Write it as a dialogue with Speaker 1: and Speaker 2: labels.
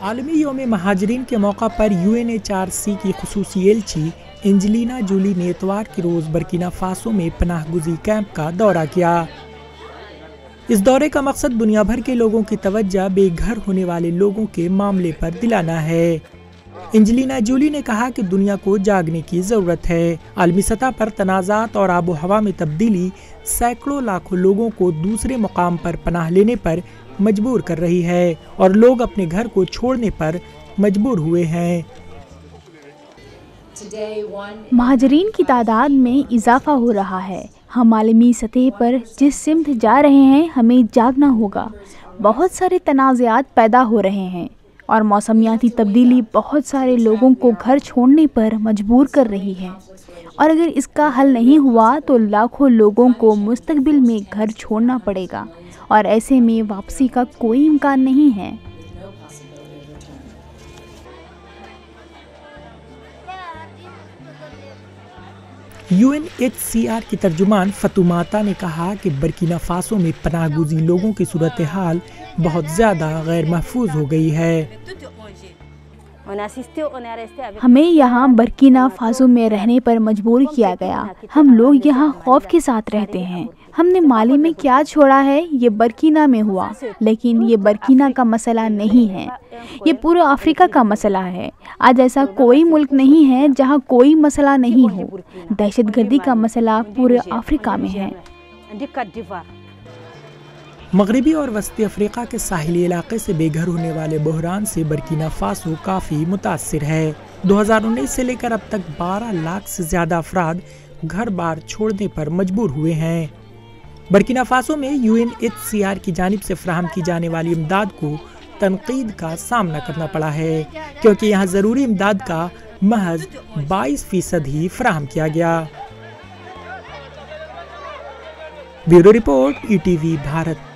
Speaker 1: عالمی یوم مہاجرین کے موقع پر UNHRC کی خصوصی ایلچی انجلینا جولی نے اتوار کے روز برکینا فاسو میں پناہ گزین کیمپ کا دورہ کیا۔ اس دورے کا مقصد دنیا بھر کے لوگوں کی توجہ بے گھر ہونے والے لوگوں کے معاملے پر دلانا ہے۔ انجلینا جولی نے کہا کہ دنیا کو جاگنے کی ضرورت ہے۔ عالمی سطح پر تنازعات اور آب و ہوا میں تبدیلی سینکڑوں لاکھوں لوگوں کو دوسرے مقام پر پناہ لینے پر مجبور کر رہی ہے اور لوگ اپنے گھر کو چھوڑنے پر مجبور ہوئے ہیں۔
Speaker 2: مہاجرین کی تعداد میں اضافہ ہو رہا ہے۔ ہم عالمی سطح پر جس سمت جا رہے ہیں ہمیں جاگنا ہوگا۔ بہت سارے تنازعات پیدا ہو رہے ہیں اور موسمیاتی تبدیلی بہت سارے لوگوں کو گھر چھوڑنے پر مجبور کر رہی ہے، اور اگر اس کا حل نہیں ہوا تو لاکھوں لوگوں کو مستقبل میں گھر چھوڑنا پڑے گا اور ایسے میں واپسی کا کوئی امکان نہیں ہے۔
Speaker 1: UNHCR کی ترجمان فاطماتا نے کہا کہ برکینا فاسو میں پناہ گزین لوگوں کی صورتحال بہت زیادہ غیر محفوظ ہو گئی ہے۔
Speaker 2: ہمیں یہاں برکینا فاسو میں رہنے پر مجبور کیا گیا۔ ہم لوگ یہاں خوف کے ساتھ رہتے ہیں۔ ہم نے مالی میں کیا چھوڑا ہے یہ برکینا میں ہوا، لیکن یہ برکینا کا مسئلہ نہیں ہے، یہ پورے افریقہ کا مسئلہ ہے۔ آج ایسا کوئی ملک نہیں ہے جہاں کوئی مسئلہ نہیں ہو۔ دہشت گردی کا مسئلہ پورے افریقہ میں ہے۔
Speaker 1: مغربی اور وسطی افریقہ کے ساحلی علاقے سے بے گھر ہونے والے بحران سے برکینا فاسو کافی متاثر ہے۔ 2019 سے لے کر اب تک 12 لاکھ سے زیادہ افراد گھر بار چھوڑنے پر مجبور ہوئے ہیں۔ برکینا فاسو میں UNHCR کی جانب سے فراہم کی جانے والی امداد کو تنقید کا سامنا کرنا پڑا ہے، کیونکہ یہاں ضروری امداد کا محض 22% ہی فراہم کیا گیا۔ Bureau report ETV Bharat.